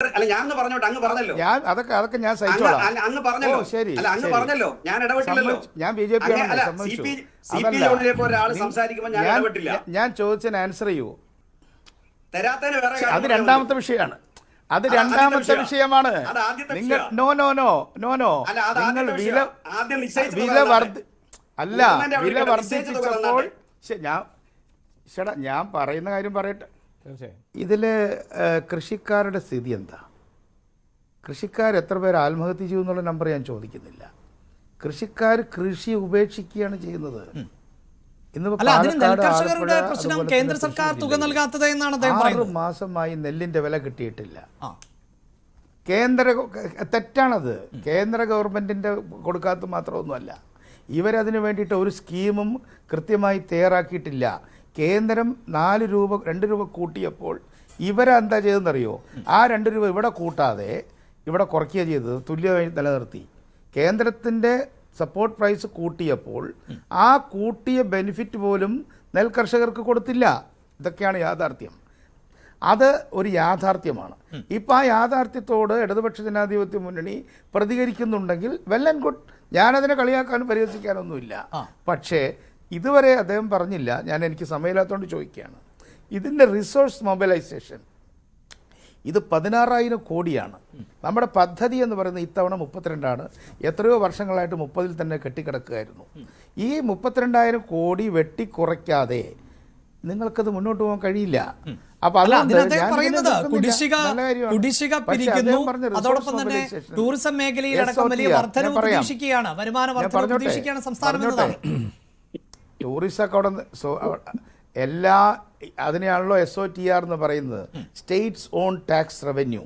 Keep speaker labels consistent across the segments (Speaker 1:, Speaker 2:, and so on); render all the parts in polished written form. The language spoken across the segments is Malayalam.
Speaker 1: അല്ല ഞാൻ പറഞ്ഞോട്ടെ, അങ്ങ് പറഞ്ഞല്ലോ.
Speaker 2: അതൊക്കെ ഞാൻ സഹിച്ചോളാം.
Speaker 1: അങ്ങ് പറഞ്ഞല്ലോ.
Speaker 2: ശരി,
Speaker 1: അല്ല അങ്ങ് പറഞ്ഞല്ലോ, ഞാൻ ഇടപെട്ടില്ലല്ലോ.
Speaker 2: ഞാൻ BJP
Speaker 1: ഒരാൾ സംസാരിക്കുമ്പോൾ ഞാൻ ഇടപെട്ടില്ല.
Speaker 2: ഞാൻ ചോദിച്ചതിന് ആൻസർ ചെയ്യൂ.
Speaker 1: തരാത്തതിന് വേറെ
Speaker 2: അത് രണ്ടാമത്തെ വിഷയമാണ്. അത് രണ്ടാമത്തെ വിഷയമാണ്. നിങ്ങൾ നിങ്ങൾ വില വർദ്ധിപ്പിച്ചപ്പോൾ ഞാൻ പറയുന്ന കാര്യം പറയട്ടെ. ഇതില് കൃഷിക്കാരുടെ സ്ഥിതി എന്താ? കൃഷിക്കാർ എത്ര പേര് ആത്മഹത്യ ചെയ്യുമെന്നുള്ള നമ്പർ ഞാൻ ചോദിക്കുന്നില്ല. കൃഷിക്കാർ കൃഷി ഉപേക്ഷിക്കുകയാണ് ചെയ്യുന്നത്.
Speaker 3: കേന്ദ്ര സർക്കാർ തുക നൽകാത്തത് എന്നാണ്
Speaker 2: 6 മാസമായി നെല്ലിന്റെ വില കിട്ടിയിട്ടില്ല. തെറ്റാണത്. കേന്ദ്ര ഗവൺമെന്റിന്റെ കൊടുക്കാത്ത മാത്രമൊന്നുമല്ല, ഇവരതിനു വേണ്ടിയിട്ട് ഒരു സ്കീമും കൃത്യമായി തയ്യാറാക്കിയിട്ടില്ല. കേന്ദ്രം 4 രൂപ 2 രൂപ കൂട്ടിയപ്പോൾ ഇവരെന്താ ചെയ്തെന്നറിയോ? ആ 2 രൂപ ഇവിടെ കൂട്ടാതെ ഇവിടെ കുറയ്ക്കുക ചെയ്തത്, തുല്യമായി നിലനിർത്തി. കേന്ദ്രത്തിൻ്റെ സപ്പോർട്ട് പ്രൈസ് കൂട്ടിയപ്പോൾ ആ കൂട്ടിയ ബെനിഫിറ്റ് പോലും നെൽകർഷകർക്ക് കൊടുത്തില്ല. ഇതൊക്കെയാണ് യാഥാർത്ഥ്യം. അത് ഒരു യാഥാർത്ഥ്യമാണ്. ഇപ്പം ആ യാഥാർത്ഥ്യത്തോട് ഇടതുപക്ഷ ജനാധിപത്യ മുന്നണി പ്രതികരിക്കുന്നുണ്ടെങ്കിൽ വെൽ ആൻഡ് ഗുഡ്. ഞാനതിനെ കളിയാക്കാനും പരിഹസിക്കാനൊന്നുമില്ല. പക്ഷേ ഇതുവരെ അദ്ദേഹം പറഞ്ഞില്ല. എനിക്ക് സമയമില്ലാത്തതുകൊണ്ട് ചോദിക്കുകയാണ്. ഇതിൻ്റെ റിസോഴ്സ് മൊബിലൈസേഷൻ ഇത് 16,000 കോടിയാണ്. നമ്മുടെ പദ്ധതി എന്ന് പറയുന്നത് ഇത്തവണ 32ആണ്. എത്രയോ വർഷങ്ങളായിട്ട് 30-ൽ തന്നെ കെട്ടിക്കിടക്കുകയായിരുന്നു. ഈ 32,000 കോടി വെട്ടിക്കുറയ്ക്കാതെ നിങ്ങൾക്കത് മുന്നോട്ട് പോകാൻ കഴിയില്ല. അപ്പൊ
Speaker 3: അതോടൊപ്പം തന്നെ ടൂറിസം മേഖലയിലടക്കം വലിയ വർധനവ് പ്രതീക്ഷിക്കുകയാണ്, വരുമാന വർധനവ് പ്രതീക്ഷിക്കുകയാണ് സംസ്ഥാനം എന്നതാണ്.
Speaker 2: ടൂറിസം ഒക്കെ അതിനെയാണല്ലോ SOTR എന്ന് പറയുന്നത്, സ്റ്റേറ്റ്സ് ഓൺ ടാക്സ് റവന്യൂ.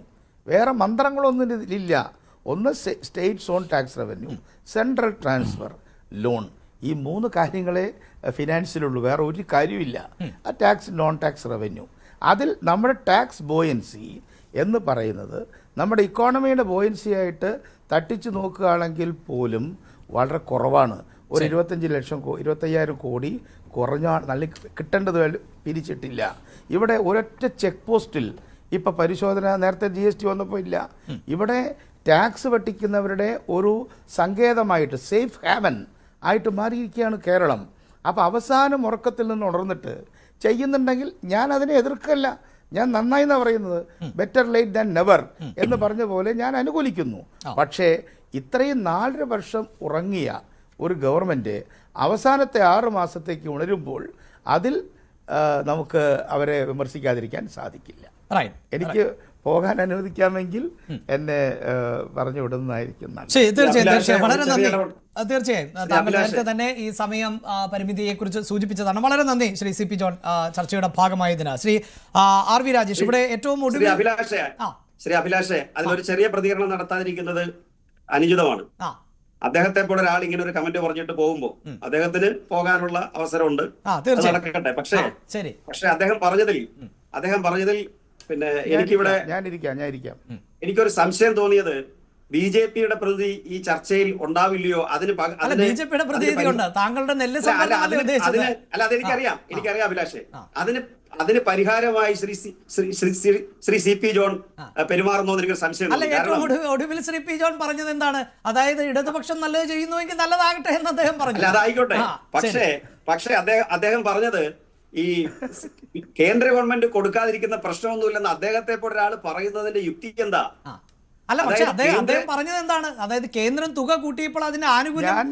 Speaker 2: വേറെ മന്ത്രങ്ങളൊന്നും ഇല്ല. ഒന്ന് States on tax revenue, central transfer, loan. ഈ 3 കാര്യങ്ങളെ ഫിനാൻസിലുള്ളൂ, വേറെ ഒരു കാര്യമില്ല. ആ ടാക്സ്, നോൺ ടാക്സ് റവന്യൂ. അതിൽ നമ്മുടെ ടാക്സ് ബോയൻസി എന്ന് പറയുന്നത് നമ്മുടെ ഇക്കോണമിയുടെ ബോയൻസി ആയിട്ട് തട്ടിച്ചു നോക്കുകയാണെങ്കിൽ പോലും വളരെ കുറവാണ്. ഒരു 25,000 കോടി കുറഞ്ഞ നല്ല കിട്ടേണ്ടത് പിരിച്ചിട്ടില്ല. ഇവിടെ ഒരൊറ്റ ചെക്ക് പോസ്റ്റിൽ ഇപ്പം പരിശോധന, നേരത്തെ GST വന്നപ്പോൾ ഇല്ല. ഇവിടെ ടാക്സ് വെട്ടിക്കുന്നവരുടെ ഒരു സങ്കേതമായിട്ട്, സേഫ് ഹാവൻ ആയിട്ട് മാറിയിരിക്കുകയാണ് കേരളം. അപ്പോൾ അവസാനം ഉറക്കത്തിൽ നിന്ന് ഉണർന്നിട്ട് ചെയ്യുന്നുണ്ടെങ്കിൽ ഞാൻ അതിനെ എതിർക്കല്ല. ഞാൻ നന്നായി എന്നാണ് പറയുന്നത്. ബെറ്റർ ലേറ്റ് ദാൻ നെവർ എന്ന് പറഞ്ഞ പോലെ ഞാൻ അനുകൂലിക്കുന്നു. പക്ഷേ ഇത്രയും 4.5 വർഷം ഉറങ്ങിയ ഒരു ഗവൺമെൻറ് അവസാനത്തെ 6 മാസത്തേക്ക് ഉണരുമ്പോൾ അതിൽ നമുക്ക് അവരെ വിമർശിക്കാതിരിക്കാൻ സാധിക്കില്ല. എനിക്ക് പോകാൻ അനുവദിക്കാമെങ്കിൽ എന്നെ പറഞ്ഞു വിടുന്നതായിരിക്കും.
Speaker 3: തീർച്ചയായും വളരെ നന്ദി. തീർച്ചയായും താങ്കൾ നേരത്തെ തന്നെ ഈ സമയം പരിമിതിയെ കുറിച്ച് സൂചിപ്പിച്ചതാണ്. വളരെ നന്ദി ശ്രീ CP ജോൺ, ചർച്ചയുടെ ഭാഗമായതിന്. ശ്രീ RV രാജേഷ്, ഇവിടെ ഏറ്റവും
Speaker 1: ശ്രീ അഭിലാഷേ, അതിലൊരു ചെറിയ പ്രതികരണം നടത്താതിരിക്കുന്നത് അനുചിതമാണ്. അദ്ദേഹത്തെ പോലെ ഒരാൾ ഇങ്ങനെ ഒരു കമന്റ് പറഞ്ഞിട്ട് പോകുമ്പോ അദ്ദേഹത്തിന് പോകാനുള്ള അവസരമുണ്ട്, നടക്കട്ടെ. പക്ഷേ അദ്ദേഹം പറഞ്ഞതിൽ പിന്നെ എനിക്കിവിടെ എനിക്കൊരു സംശയം തോന്നിയത്, BJPയുടെ പ്രതിനിധി ഈ ചർച്ചയിൽ ഉണ്ടാവില്ലയോ? എനിക്കറിയാം അഭിലാഷേ. അതിന് പരിഹാരമായി ശ്രീ CP ജോൺ പെരുമാറുന്നു എനിക്ക് സംശയം.
Speaker 3: ഒടുവിൽ ശ്രീ P ജോൺ പറഞ്ഞത് എന്താണ്? അതായത് ഇടതുപക്ഷം നല്ലത് ചെയ്യുന്നുവെങ്കിൽ നല്ലതാകട്ടെ എന്ന് അദ്ദേഹം പറഞ്ഞു.
Speaker 1: അതായിക്കോട്ടെ. പക്ഷേ അദ്ദേഹം പറഞ്ഞത് ഈ കേന്ദ്ര ഗവൺമെന്റ് കൊടുക്കാതിരിക്കുന്ന പ്രശ്നമൊന്നുമില്ലെന്ന് അദ്ദേഹത്തെ പോലെ ഒരാൾ പറയുന്നതിന്റെ യുക്തി എന്താ?
Speaker 3: അല്ല, പക്ഷെ അദ്ദേഹം പറഞ്ഞത് എന്താണ്? അതായത് കേന്ദ്രം തുക കൂട്ടിയപ്പോൾ അതിന്റെ ആനുകൂല്യം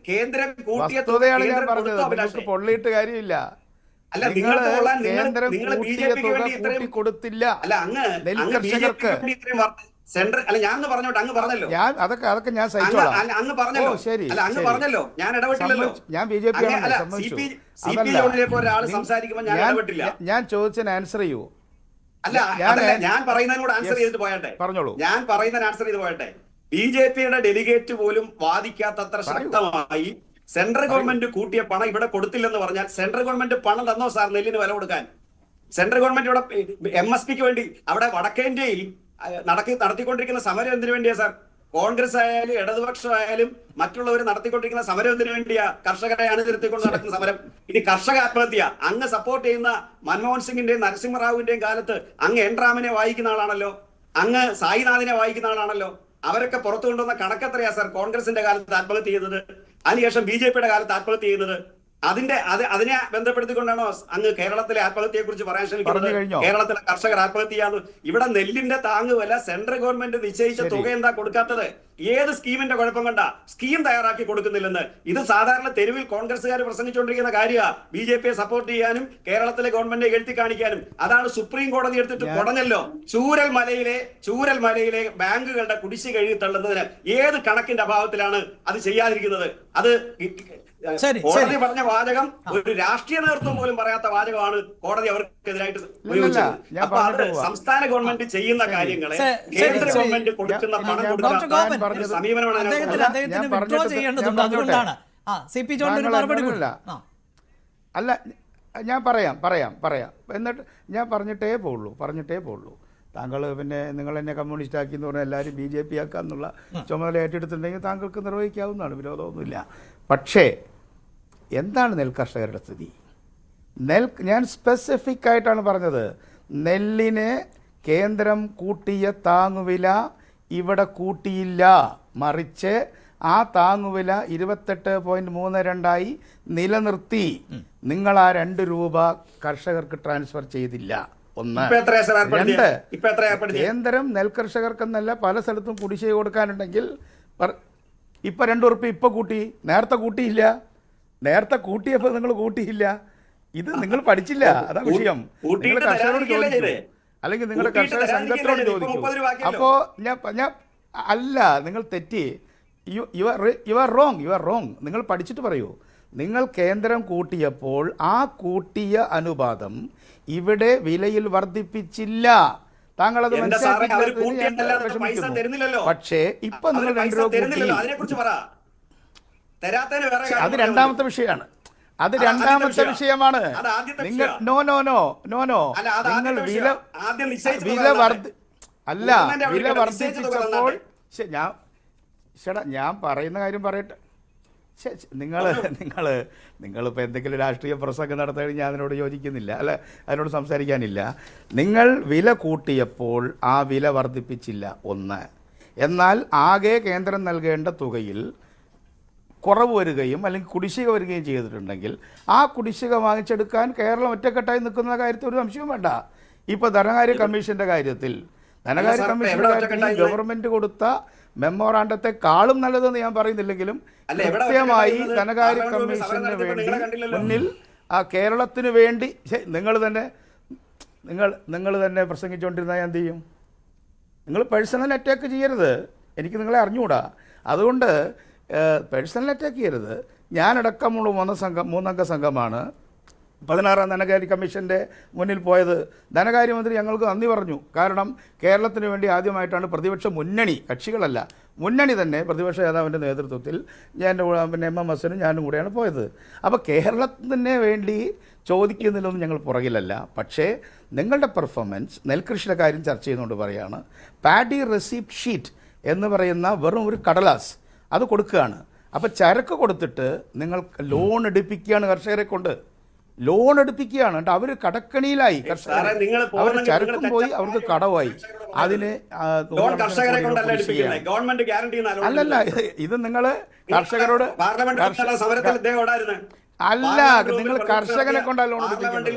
Speaker 1: കേന്ദ്രം കൂട്ടിയ
Speaker 2: പൊള്ളിയിട്ട് കാര്യമില്ല.
Speaker 1: അല്ല, നിങ്ങൾ BJPക്ക് വേണ്ടി ഇത്രയും കൊടുത്തില്ല. അല്ല, അങ്ങ് BJPക്ക് വേണ്ടി ഇത്രയും സെൻട്രൽ. അല്ല ഞാൻ പറഞ്ഞോട്ടെ, അങ്ങ് പറഞ്ഞല്ലോ.
Speaker 2: അതൊക്കെ ഞാൻ സഹിച്ചോളാം.
Speaker 1: അങ്ങ് പറഞ്ഞല്ലോ. അല്ല അങ്ങ് പറഞ്ഞല്ലോ, ഞാൻ ഇടപെട്ടില്ലല്ലോ.
Speaker 2: ഞാൻ BJP
Speaker 1: CP ജോണിനെ പോലെ ഒരാൾ സംസാരിക്കുമ്പോൾ ഞാൻ ഇടപെട്ടില്ല.
Speaker 2: ഞാൻ ചോദിച്ചതിന് ആൻസർ ചെയ്യൂ.
Speaker 1: അല്ല, ഞാൻ പറയുന്നതിനോട് ആൻസർ ചെയ്തിട്ട് പോയട്ടെ. ഞാൻ പറയുന്നതിന് ആൻസർ ചെയ്ത് പോയട്ടെ. BJPയുടെ ഡെലിഗേറ്റ് പോലും വാദിക്കാത്തത്ര ശക്തമായി സെൻട്രൽ ഗവൺമെന്റ് കൂട്ടിയ പണം ഇവിടെ കൊടുത്തില്ലെന്ന് പറഞ്ഞാൽ, സെൻട്രൽ ഗവൺമെന്റ് പണം തന്നോ സാർ നെല്ലിന് വില കൊടുക്കാൻ? സെൻട്രൽ ഗവൺമെന്റ് ഇവിടെ MSPക്ക് വേണ്ടി അവിടെ വടക്കേ ഇന്ത്യയിൽ നടത്തിക്കൊണ്ടിരിക്കുന്ന സമരം എന്തിനു വേണ്ടിയാ സാർ? കോൺഗ്രസ് ആയാലും ഇടതുപക്ഷമായാലും മറ്റുള്ളവർ നടത്തിക്കൊണ്ടിരിക്കുന്ന സമരം എന്തിനു വേണ്ടിയാ? കർഷകരെ അണിനിരത്തിക്കൊണ്ട് നടക്കുന്ന സമരം. ഇനി കർഷക ആത്മഹത്യ അങ്ങ് സപ്പോർട്ട് ചെയ്യുന്ന മൻമോഹൻ സിംഗിന്റെയും നരസിംഹറാവുവിന്റെയും കാലത്ത് അങ്ങ് എൻറാമിനെ വായിക്കുന്ന ആളാണല്ലോ, അങ്ങ് സായിനാഥിനെ വായിക്കുന്ന ആളാണല്ലോ. അവരൊക്കെ പുറത്തു കൊണ്ടുവന്ന കണക്കെത്രയാ സാർ കോൺഗ്രസിന്റെ കാലത്ത് ആത്മഹത്യ ചെയ്യുന്നത്, അതിനുശേഷം BJP-യുടെ കാലത്ത് ആത്മഹത്യ ചെയ്യുന്നത്? അതിനെ ബന്ധപ്പെടുത്തിക്കൊണ്ടാണോ അങ്ങ് കേരളത്തിലെ ആത്മഹത്യയെ കുറിച്ച് പറയാൻ ശ്രമിക്കുന്നത്? കേരളത്തിലെ കർഷകർ ആത്മഹത്യ ചെയ്യാന്ന്. ഇവിടെ നെല്ലിന്റെ താങ്ങ് വില സെൻട്രൽ ഗവൺമെന്റ് നിശ്ചയിച്ച തുക എന്താ കൊടുക്കാത്തത്? ഏത് സ്കീമിന്റെ കുഴപ്പം കണ്ടാ സ്കീം തയ്യാറാക്കി കൊടുക്കുന്നില്ലെന്ന്? ഇത് സാധാരണ തെരുവിൽ കോൺഗ്രസ്സുകാർ പ്രസംഗിച്ചുകൊണ്ടിരിക്കുന്ന കാര്യമാണ്. BJP-യെ സപ്പോർട്ട് ചെയ്യാനും കേരളത്തിലെ ഗവൺമെന്റ് എഴുത്തി കാണിക്കാനും. അതാണ് സുപ്രീം കോടതി എടുത്തിട്ട് കുടഞ്ഞല്ലോ. ചൂരൽ മലയിലെ ബാങ്കുകളുടെ കുടിശ്ശിക എഴുതി തള്ളുന്നതിന് ഏത് കണക്കിന്റെ അഭാവത്തിലാണ് അത് ചെയ്യാതിരിക്കുന്നത്? അത് കോടതി പറഞ്ഞ വാചകം ഒരു രാഷ്ട്രീയ നേതൃത്വം പോലും പറയാത്ത വാചകമാണ് കോടതി അവർക്കെതിരായിട്ട് ഉപയോഗിച്ചത്. അപ്പൊ അത് സംസ്ഥാന ഗവൺമെന്റ് ചെയ്യുന്ന കാര്യങ്ങളെ കേന്ദ്ര ഗവൺമെന്റ് കൊടുക്കുന്ന പണം കൊടുക്കുന്ന സമീപനമാണ്.
Speaker 2: അല്ല, ഞാൻ പറയാം എന്നിട്ട് ഞാൻ പറഞ്ഞിട്ടേ പോവുള്ളൂ. താങ്കൾ പിന്നെ നിങ്ങൾ എന്നെ കമ്മ്യൂണിസ്റ്റ് ആക്കി എന്ന് പറഞ്ഞാൽ എല്ലാവരും BJP ആക്കാന്നുള്ള ചുമതല ഏറ്റെടുത്തിട്ടുണ്ടെങ്കിൽ താങ്കൾക്ക് നിർവഹിക്കാവുന്നതാണ്, വിരോധമൊന്നുമില്ല. പക്ഷേ എന്താണ് നെൽകർഷകരുടെ സ്ഥിതി? ഞാൻ സ്പെസിഫിക് ആയിട്ടാണ് പറഞ്ഞത്. നെല്ലിന് കേന്ദ്രം കൂട്ടിയ താങ്ങുവില ഇവിടെ കൂട്ടിയില്ല, മറിച്ച് ആ താങ്ങുവില 28.32 നിലനിർത്തി. നിങ്ങൾ ആ 2 രൂപ കർഷകർക്ക് ട്രാൻസ്ഫർ ചെയ്തില്ല. 1. 2, കേന്ദ്രം നെൽകർഷകർക്കെന്നല്ല പല സ്ഥലത്തും കുടിശ്ശിക കൊടുക്കാനുണ്ടെങ്കിൽ ഇപ്പൊ 2 ഉറുപ്പിക ഇപ്പൊ കൂട്ടി, നേരത്തെ കൂട്ടിയില്ല. നേരത്തെ കൂട്ടിയപ്പോൾ നിങ്ങൾ കൂട്ടിയില്ല. ഇത് നിങ്ങൾ പഠിച്ചില്ല, അതാ വിഷയം. നിങ്ങൾ കർഷകരോട് ചോദിച്ചു, അല്ലെങ്കിൽ നിങ്ങളുടെ കർഷക സംഘത്തിനോട് ചോദിച്ചു. അപ്പോ ഞാൻ അല്ല, നിങ്ങൾ തെറ്റി. You are wrong. നിങ്ങൾ പഠിച്ചിട്ട് പറയൂ. നിങ്ങൾ കേന്ദ്രം കൂട്ടിയപ്പോൾ ആ കൂട്ടിയ അനുപാതം ഇവിടെ വിലയിൽ വർദ്ധിപ്പിച്ചില്ല. താങ്കൾ അത് മനസ്സിലാക്കിയിട്ടില്ല. പക്ഷേ ഇപ്പൊ നിങ്ങൾ 2 രൂപ കൂട്ടി. അത് രണ്ടാമത്തെ വിഷയമാണ്. നിങ്ങൾ നിങ്ങൾ വില വർദ്ധിപ്പിച്ചപ്പോൾ ഞാൻ പറയുന്ന കാര്യം പറയട്ടെ. നിങ്ങളിപ്പോൾ എന്തെങ്കിലും രാഷ്ട്രീയ പ്രസംഗം നടത്തി ഞാൻ അതിനോട് യോജിക്കുന്നില്ല, അല്ല അതിനോട് സംസാരിക്കാനില്ല. നിങ്ങൾ വില കൂട്ടിയപ്പോൾ ആ വില വർദ്ധിപ്പിച്ചില്ല, 1. എന്നാൽ ആകെ കേന്ദ്രം നൽകേണ്ട തുകയിൽ കുറവ് വരികയും അല്ലെങ്കിൽ കുടിശ്ശിക വരികയും ചെയ്തിട്ടുണ്ടെങ്കിൽ ആ കുടിശ്ശിക വാങ്ങിച്ചെടുക്കാൻ കേരളം ഒറ്റക്കെട്ടായി നിൽക്കുന്ന കാര്യത്തിൽ ഒരു സംശയവും വേണ്ട. ഇപ്പോൾ ധനകാര്യ കമ്മീഷന്റെ കാര്യത്തിൽ ഗവൺമെന്റ് കൊടുത്ത മെമ്മോറാണ്ടത്തെക്കാളും നല്ലതെന്ന് ഞാൻ പറയുന്നില്ലെങ്കിലും കൃത്യമായി ധനകാര്യ കമ്മീഷന് വേണ്ടി മുന്നിൽ ആ കേരളത്തിന് വേണ്ടി നിങ്ങൾ തന്നെ പ്രസംഗിച്ചുകൊണ്ടിരുന്നാൽ എന്ത് ചെയ്യും? നിങ്ങൾ പേഴ്സണൽ അറ്റാക്ക് ചെയ്യരുത്. എനിക്ക് നിങ്ങളെ അറിഞ്ഞുകൂടാ. അതുകൊണ്ട് പേഴ്സണൽ അറ്റാക്ക് ചെയ്യരുത്. ഞാനടക്കമുള്ള 3 അംഗ സംഘമാണ് 16-ാം ധനകാര്യ കമ്മീഷൻ്റെ മുന്നിൽ പോയത്. ധനകാര്യമന്ത്രി ഞങ്ങൾക്ക് നന്ദി പറഞ്ഞു. കാരണം കേരളത്തിന് വേണ്ടി ആദ്യമായിട്ടാണ് പ്രതിപക്ഷ മുന്നണി, കക്ഷികളല്ല, മുന്നണി തന്നെ പ്രതിപക്ഷ നേതാവിൻ്റെ നേതൃത്വത്തിൽ പിന്നെ MMSനും ഞാനും കൂടെയാണ് പോയത്. അപ്പോൾ കേരളത്തിന് വേണ്ടി ചോദിക്കുന്നതിലൊന്നും ഞങ്ങൾ പുറകിലല്ല. പക്ഷേ നിങ്ങളുടെ പെർഫോമൻസ് നെൽകൃഷിയുടെ കാര്യം ചർച്ച ചെയ്യുന്നതുകൊണ്ട് പറയുകയാണ്. പാഡി റെസിപ്റ്റ് ഷീറ്റ് എന്ന് പറയുന്ന വെറും ഒരു കടലാസ് അത് കൊടുക്കുകയാണ്. അപ്പോൾ ചരക്ക് കൊടുത്തിട്ട് നിങ്ങൾ ലോൺ എടുപ്പിക്കുകയാണ്, കർഷകരെ കൊണ്ട് ലോൺ എടുപ്പിക്കുകയാണ്. എന്നിട്ട് അവർ കടക്കണിയിലായി, അവർ ചരക്കും പോയി, അവർക്ക് കടവായി. അതിന് അല്ലല്ല, ഇത് നിങ്ങൾ കർഷകരോട് അല്ല, നിങ്ങൾ കർഷകരെ കൊണ്ടാണ് ലോൺ എടുപ്പിക്കുന്നത്.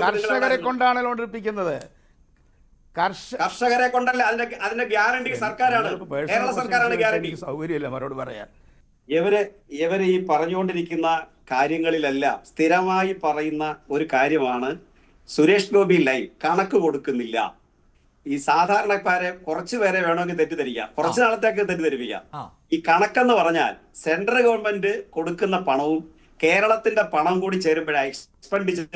Speaker 2: കർഷകരെ കൊണ്ടാണ് ലോൺ എടുപ്പിക്കുന്നത്.
Speaker 1: കർഷകരെ കൊണ്ടല്ല, അതിന്റെ ഗ്യാരണ്ടി സർക്കാരാണ്, കേരള സർക്കാരാണ് ഗ്യാരണ്ടി.
Speaker 2: സൗകര്യമില്ല മറുപടി പറയാൻ.
Speaker 1: ഇവര് ഈ പറഞ്ഞുകൊണ്ടിരിക്കുന്ന കാര്യങ്ങളിലെല്ലാം സ്ഥിരമായി പറയുന്ന ഒരു കാര്യമാണ് സുരേഷ് ഗോപി ലൈൻ കണക്ക് കൊടുക്കുന്നില്ല. ഈ സാധാരണക്കാരെ കുറച്ചു പേരെ വേണമെങ്കിൽ തെറ്റിദ്ധരിക്കാം, കുറച്ചു നാളത്തേക്ക് തെറ്റിദ്ധരിപ്പിക്കാം. ഈ കണക്കെന്ന് പറഞ്ഞാൽ സെൻട്രൽ ഗവൺമെന്റ് കൊടുക്കുന്ന പണവും കേരളത്തിന്റെ പണം കൂടി ചേരുമ്പോഴാണ് എക്സ്പെൻഡിച്ചർ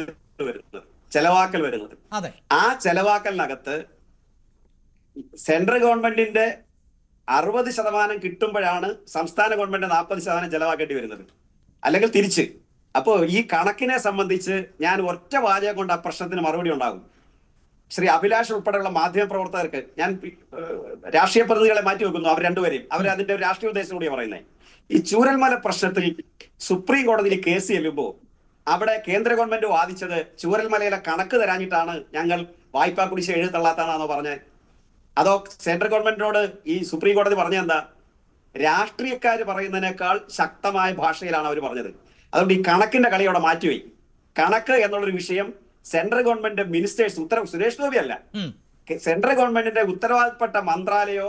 Speaker 1: വരുന്നത്, ചെലവാക്കൽ വരുന്നത്. ആ ചെലവാക്കലിനകത്ത് സെൻട്രൽ ഗവൺമെന്റിന്റെ 60% കിട്ടുമ്പോഴാണ് സംസ്ഥാന ഗവൺമെന്റ് 40% ചെലവാക്കേണ്ടി വരുന്നത്, അല്ലെങ്കിൽ തിരിച്ച്. അപ്പോൾ ഈ കണക്കിനെ സംബന്ധിച്ച് ഞാൻ ഒറ്റ വാചകം കൊണ്ട് ആ പ്രശ്നത്തിന് മറുപടി ഉണ്ടാകും. ശ്രീ അഭിലാഷ് ഉൾപ്പെടെയുള്ള മാധ്യമ പ്രവർത്തകർക്ക് ഞാൻ രാഷ്ട്രീയ പ്രതിനിധികളെ മാറ്റി വെക്കുന്നു, അവർ രണ്ടുപേരെയും അവർ അതിന്റെ ഒരു രാഷ്ട്രീയ ഉദ്ദേശം കൂടി പറയുന്നത്. ഈ ചൂരൽമല പ്രശ്നത്തിൽ സുപ്രീം കോടതിയിൽ കേസ് ചെല്ലുമ്പോൾ അവിടെ കേന്ദ്ര ഗവൺമെന്റ് വാദിച്ചത് ചൂരൽമലയിലെ കണക്ക് തരാഞ്ഞിട്ടാണ് ഞങ്ങൾ വായ്പാ കുടിശ്ശിക എഴുതള്ളാത്താണെന്നാണോ പറഞ്ഞത്? അതോ സെൻട്രൽ ഗവൺമെന്റിനോട് ഈ സുപ്രീം കോടതി പറഞ്ഞ എന്താ? രാഷ്ട്രീയക്കാർ പറയുന്നതിനേക്കാൾ ശക്തമായ ഭാഷയിലാണ് അവർ പറഞ്ഞത്. അതുകൊണ്ട് ഈ കണക്കിന്റെ കളി അവിടെ മാറ്റിവെയ്. കണക്ക് എന്നുള്ളൊരു വിഷയം central government ministers Suresh Gopi അല്ല, സെൻട്രൽ ഗവൺമെന്റിന്റെ ഉത്തരവാദപ്പെട്ട മന്ത്രാലയോ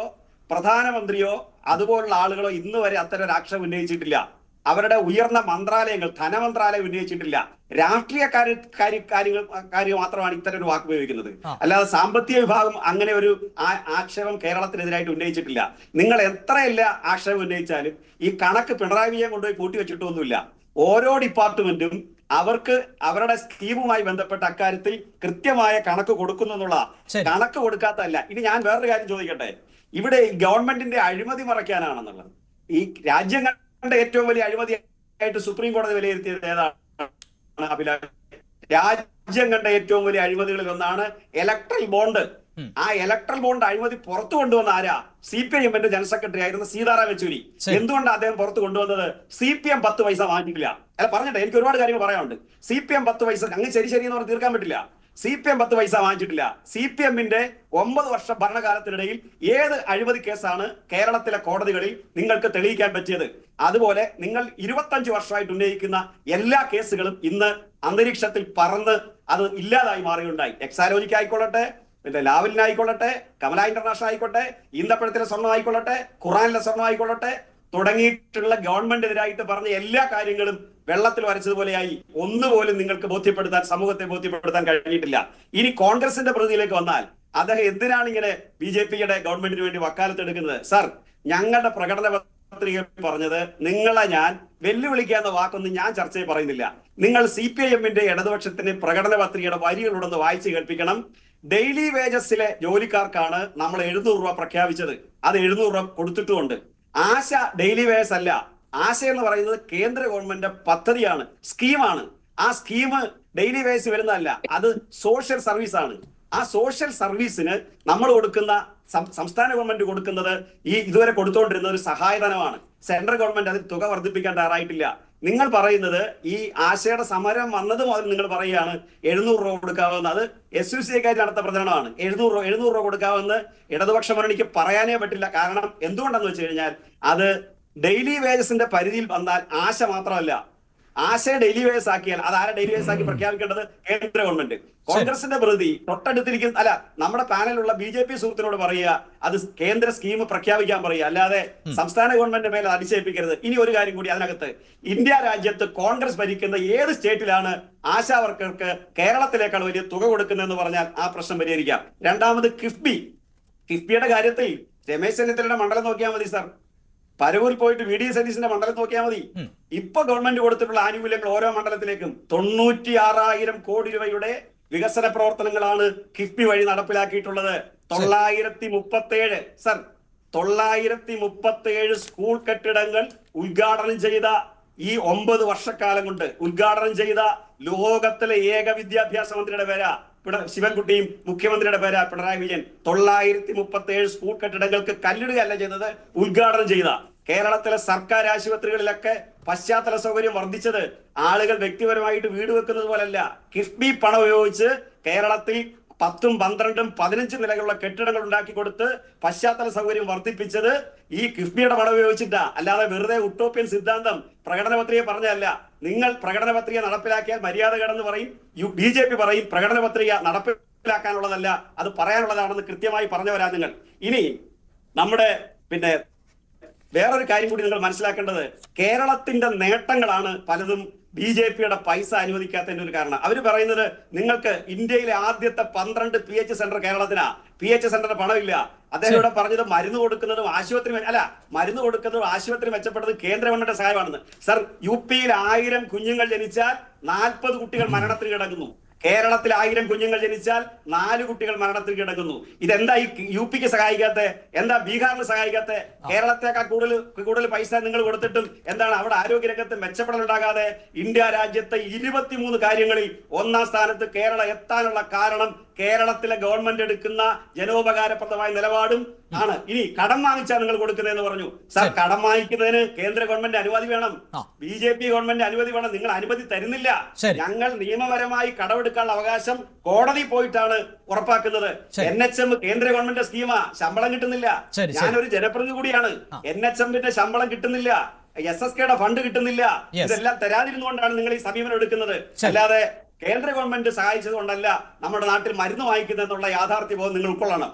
Speaker 1: പ്രധാനമന്ത്രിയോ അതുപോലുള്ള ആളുകളോ ഇന്ന് വരെ അത്തരം ഒരു ആക്ഷേപം ഉന്നയിച്ചിട്ടില്ല. അവരുടെ ഉയർന്ന മന്ത്രാലയങ്ങൾ, ധനമന്ത്രാലയം ഉന്നയിച്ചിട്ടില്ല. രാഷ്ട്രീയ കാര്യം മാത്രമാണ് ഇത്തരം ഒരു വാക്ക് ഉപയോഗിക്കുന്നത്. അല്ലാതെ സാമ്പത്തിക വിഭാഗം അങ്ങനെ ഒരു ആക്ഷേപം കേരളത്തിനെതിരായിട്ട് ഉന്നയിച്ചിട്ടില്ല. നിങ്ങൾ എത്രയല്ല ആക്ഷേപം ഉന്നയിച്ചാലും ഈ കണക്ക് പിണറായി വിജയൻ കൊണ്ടുപോയി കൂട്ടിവെച്ചിട്ടൊന്നുമില്ല. ഓരോ ഡിപ്പാർട്ട്മെന്റും അവർക്ക് അവരുടെ സ്കീമുമായി ബന്ധപ്പെട്ട അക്കാര്യത്തിൽ കൃത്യമായ കണക്ക് കൊടുക്കുന്നു എന്നുള്ള കണക്ക് കൊടുക്കാത്തല്ല. ഇനി ഞാൻ വേറൊരു കാര്യം ചോദിക്കട്ടെ, ഇവിടെ ഈ ഗവൺമെന്റിന്റെ അഴിമതി മറയ്ക്കാനാണെന്നുള്ളത്. ഈ രാജ്യങ്ങളുടെ ഏറ്റവും വലിയ അഴിമതിയായിട്ട് സുപ്രീം കോടതി വിലയിരുത്തിയത് ഏതാണ് അഭിലാഷ്? രാജ്യം കണ്ട ഏറ്റവും വലിയ അഴിമതികളിൽ ഒന്നാണ് ഇലക്ട്രൽ ബോണ്ട്. ആ ഇലക്ട്രൽ ബോണ്ട് അഴിമതി പുറത്തു കൊണ്ടുവന്ന ആരാ? CPIMന്റെ ജനറൽ സെക്രട്ടറി ആയിരുന്ന സീതാറാം യെച്ചൂരി. എന്തുകൊണ്ടാണ് അദ്ദേഹം പുറത്തു കൊണ്ടുവന്നത്? CPM 10 പൈസ വാങ്ങിക്കില്ല. അല്ല പറഞ്ഞിട്ടെ, എനിക്ക് ഒരുപാട് കാര്യങ്ങൾ പറയാനുണ്ട്. CPM 10 പൈസ അങ്ങ് ശരി എന്ന് പറഞ്ഞ് തീർക്കാൻ പറ്റില്ല. CPM 10 പൈസ വാങ്ങിച്ചിട്ടില്ല. CPMന്റെ 9 വർഷ ഭരണകാലത്തിനിടയിൽ ഏത് അഴിമതി കേസാണ് കേരളത്തിലെ കോടതികളിൽ നിങ്ങൾക്ക് തെളിയിക്കാൻ പറ്റിയത്? അതുപോലെ നിങ്ങൾ 25 വർഷമായിട്ട് ഉന്നയിക്കുന്ന എല്ലാ കേസുകളും ഇന്ന് അന്തരീക്ഷത്തിൽ പറന്ന് അത് ഇല്ലാതായി മാറിയുണ്ടായി. എക്സാലോജിക്ക് ആയിക്കൊള്ളട്ടെ, പിന്നെ ലാവലിനായിക്കൊള്ളട്ടെ, കമല ഇന്റർനാഷണൽ ആയിക്കോട്ടെ, ഈന്തപ്പഴത്തിലെ സ്വർണ്ണം ആയിക്കൊള്ളട്ടെ, ഖുറാനിലെ സ്വർണ്ണം ആയിക്കൊള്ളട്ടെ, തുടങ്ങിയിട്ടുള്ള ഗവൺമെന്റിനെതിരായിട്ട് പറഞ്ഞ എല്ലാ കാര്യങ്ങളും വെള്ളത്തിൽ വരച്ചതുപോലെയായി. ഒന്നുപോലും നിങ്ങൾക്ക് സമൂഹത്തെ ബോധ്യപ്പെടുത്താൻ കഴിഞ്ഞിട്ടില്ല. ഇനി കോൺഗ്രസിന്റെ പ്രതിയിലേക്ക് വന്നാൽ അദ്ദേഹം എന്തിനാണ് ഇങ്ങനെ BJPയുടെ ഗവൺമെന്റിന് വേണ്ടി വക്കാലത്തെടുക്കുന്നത്? സർ, ഞങ്ങളുടെ പ്രകടന പത്രിക പറഞ്ഞത് നിങ്ങളെ ഞാൻ വെല്ലുവിളിക്കാവുന്ന വാക്കൊന്നും ഞാൻ ചർച്ചയിൽ പറയുന്നില്ല. നിങ്ങൾ CPIMന്റെ ഇടതുപക്ഷത്തിന്റെ പ്രകടന പത്രികയുടെ വരികളുടൊന്ന് വായിച്ചു കേൾപ്പിക്കണം. ഡെയിലി വേജസിലെ ജോലിക്കാർക്കാണ് നമ്മൾ 700 രൂപ പ്രഖ്യാപിച്ചത്. അത് 700 രൂപ കൊടുത്തിട്ടുമുണ്ട്. ആശ ഡെയിലി വേജസ് അല്ല. ആശ എന്ന് പറയുന്നത് കേന്ദ്ര ഗവൺമെന്റ് പദ്ധതിയാണ്, സ്കീമാണ്. ആ സ്കീം ഡെയിലി വേജസ് വരുന്നതല്ല, അത് സോഷ്യൽ സർവീസ് ആണ്. ആ സോഷ്യൽ സർവീസിന് നമ്മൾ കൊടുക്കുന്ന സംസ്ഥാന ഗവൺമെന്റ് കൊടുക്കുന്നത് ഇതുവരെ കൊടുത്തുകൊണ്ടിരുന്ന ഒരു സഹായധനമാണ്. സെൻട്രൽ ഗവൺമെന്റ് അതിൽ തുക വർദ്ധിപ്പിക്കാൻ തയ്യാറായിട്ടില്ല. നിങ്ങൾ പറയുന്നത് ഈ ആശയുടെ സമരം വന്നത് മുതൽ നിങ്ങൾ പറയുകയാണ് 700 രൂപ കൊടുക്കാവുന്ന. അത് SUCക്കാർ നടത്ത പ്രചരണമാണ്. 700 രൂപ കൊടുക്കാവുന്ന ഇടതുപക്ഷ മുന്നണിക്ക് പറയാനേ പറ്റില്ല. കാരണം എന്തുകൊണ്ടെന്ന് വെച്ച് കഴിഞ്ഞാൽ അത് ഡെയിലി വേജസിന്റെ പരിധിയിൽ വന്നാൽ ആശ മാത്രമല്ല, ആശയെ ഡെയിലി വേജസ് ആക്കിയാൽ അത് ആരെ ഡെയിലി വേജസ് ആക്കി പ്രഖ്യാപിക്കേണ്ടത്? കേന്ദ്ര ഗവൺമെന്റ്. കോൺഗ്രസിന്റെ പ്രതി തൊട്ടടുത്തിരിക്കുന്ന നമ്മുടെ പാനലുള്ള BJP സുഹൃത്തിനോട് പറയുക അത് കേന്ദ്ര സ്കീം പ്രഖ്യാപിക്കാൻ പറയുക, അല്ലാതെ സംസ്ഥാന ഗവൺമെന്റ് മേലെ അടിച്ചേൽപ്പിക്കരുത്. ഇനി ഒരു കാര്യം കൂടി അതിനകത്ത്, ഇന്ത്യ രാജ്യത്ത് കോൺഗ്രസ് ഭരിക്കുന്ന ഏത് സ്റ്റേറ്റിലാണ് ആശാ വർക്കർക്ക് കേരളത്തിലേക്കാൾ വലിയ തുക കൊടുക്കുന്നതെന്ന് പറഞ്ഞാൽ ആ പ്രശ്നം പരിഹരിക്കാം. രണ്ടാമത് കിഫ്ബിയുടെ കാര്യത്തിൽ രമേശ് ചെന്നിത്തലയുടെ മണ്ഡലം നോക്കിയാൽ മതി സാർ. പരവൂരിൽ പോയിട്ട് VD സതീശന്റെ മണ്ഡലം നോക്കിയാൽ മതി. ഇപ്പൊ ഗവൺമെന്റ് കൊടുത്തിട്ടുള്ള ആനുകൂല്യങ്ങൾ ഓരോ മണ്ഡലത്തിലേക്കും 96,000 കോടി രൂപയുടെ വികസന പ്രവർത്തനങ്ങളാണ് കിഫ്ബി വഴി നടപ്പിലാക്കിയിട്ടുള്ളത്. 937 സർ 937 സ്കൂൾ കെട്ടിടങ്ങൾ ഉദ്ഘാടനം ചെയ്ത ഈ 9 വർഷക്കാലം കൊണ്ട് ഉദ്ഘാടനം ചെയ്ത ലോകത്തിലെ ഏക വിദ്യാഭ്യാസ മന്ത്രിയുടെ പേരാ ശിവൻകുട്ടിയും മുഖ്യമന്ത്രിയുടെ പേരാ പിണറായി വിജയൻ. 937 സ്കൂൾ കെട്ടിടങ്ങൾക്ക് കല്ലിടുകയല്ല ചെയ്തത്, ഉദ്ഘാടനം ചെയ്ത. കേരളത്തിലെ സർക്കാർ ആശുപത്രികളിലൊക്കെ പശ്ചാത്തല സൗകര്യം വർദ്ധിച്ചത് ആളുകൾ വ്യക്തിപരമായിട്ട് വീട് വെക്കുന്നത് പോലല്ല. കിഫ്ബി പണം ഉപയോഗിച്ച് കേരളത്തിൽ 10, 12, 15 നിലകളുള്ള കെട്ടിടങ്ങൾ ഉണ്ടാക്കി കൊടുത്ത് പശ്ചാത്തല സൗകര്യം വർദ്ധിപ്പിച്ചത് ഈ കിഫ്ബിയുടെ പണം ഉപയോഗിച്ചിട്ടാ. അല്ലാതെ വെറുതെ ഉട്ടോപ്യൻ സിദ്ധാന്തം പ്രകടന പത്രിക പറഞ്ഞതല്ല. നിങ്ങൾ പ്രകടന പത്രിക നടപ്പിലാക്കിയാൽ മര്യാദകേടെന്ന് പറയും, BJP പറയും പ്രകടന പത്രിക നടപ്പിലാക്കാനുള്ളതല്ല, അത് പറയാനുള്ളതാണെന്ന് കൃത്യമായി പറഞ്ഞവരാ നിങ്ങൾ. ഇനി നമ്മുടെ വേറൊരു കാര്യം കൂടി നിങ്ങൾ മനസ്സിലാക്കേണ്ടത്, കേരളത്തിന്റെ നേട്ടങ്ങളാണ് പലതും BJPയുടെ പൈസ അനുവദിക്കാത്തതിന്റെ ഒരു കാരണം. അവർ പറയുന്നത് നിങ്ങൾക്ക് ഇന്ത്യയിലെ ആദ്യത്തെ 12 PH സെന്റർ കേരളത്തിനാ. PH സെന്ററിന് പണമില്ല. അദ്ദേഹം ഇവിടെ പറഞ്ഞത് മരുന്ന് കൊടുക്കുന്നതും ആശുപത്രി മെച്ചപ്പെട്ടത് കേന്ദ്ര ഗവൺമെന്റ് സഹായമാണെന്ന്. സർ, UPയിൽ 1000 കുഞ്ഞുങ്ങൾ ജനിച്ചാൽ 40 കുട്ടികൾ മരണത്തിന് കിടക്കുന്നു. കേരളത്തിൽ 1000 കുഞ്ഞുങ്ങൾ ജനിച്ചാൽ 4 കുട്ടികൾ മരണത്തിൽ കിടക്കുന്നു. ഇതെന്താ ഈ UP-ക്ക് സഹായിക്കാത്ത, എന്താ ബീഹാറിന് സഹായിക്കാത്ത? കേരളത്തെക്കാൾ കൂടുതൽ പൈസ നിങ്ങൾ കൊടുത്തിട്ടും എന്താണ് അവിടെ ആരോഗ്യരംഗത്ത് മെച്ചപ്പെടലുണ്ടാകാതെ? ഇന്ത്യ രാജ്യത്തെ 23 കാര്യങ്ങളിൽ 1-ാം സ്ഥാനത്ത് കേരളം എത്താനുള്ള കാരണം കേരളത്തിലെ ഗവൺമെന്റ് എടുക്കുന്ന ജനോപകാരപ്രദമായ നിലപാടും ആണ്. ഇനി കടം വാങ്ങിച്ചാൽ നിങ്ങൾ കൊടുക്കുന്നതെന്ന് പറഞ്ഞു. സാർ, കടം വാങ്ങിക്കുന്നതിന് കേന്ദ്ര ഗവൺമെന്റ് അനുമതി വേണം, BJP ഗവൺമെന്റ് അനുമതി വേണം. നിങ്ങൾ അനുമതി തരുന്നില്ല. ഞങ്ങൾ നിയമപരമായി കടമെടുക്കാനുള്ള അവകാശം കോടതി പോയിട്ടാണ് ഉറപ്പാക്കുന്നത്. NHM കേന്ദ്ര ഗവൺമെന്റ് സ്കീമാ, ശമ്പളം കിട്ടുന്നില്ല. ഞാനൊരു ജനപ്രതിനിധി കൂടിയാണ്. NHM-ന്റെ ശമ്പളം കിട്ടുന്നില്ല, SSKയുടെ ഫണ്ട് കിട്ടുന്നില്ല. ഇതെല്ലാം തരാതിരുന്നുകൊണ്ടാണ് നിങ്ങൾ ഈ സമീപനം എടുക്കുന്നത്. അല്ലാതെ കേന്ദ്ര ഗവൺമെന്റ് സഹായിച്ചത് കൊണ്ടല്ല നമ്മുടെ നാട്ടിൽ മരുന്ന് വാങ്ങിക്കുന്നതെന്നുള്ള യാഥാർത്ഥ്യബോധം നിങ്ങൾ ഉൾക്കൊള്ളണം.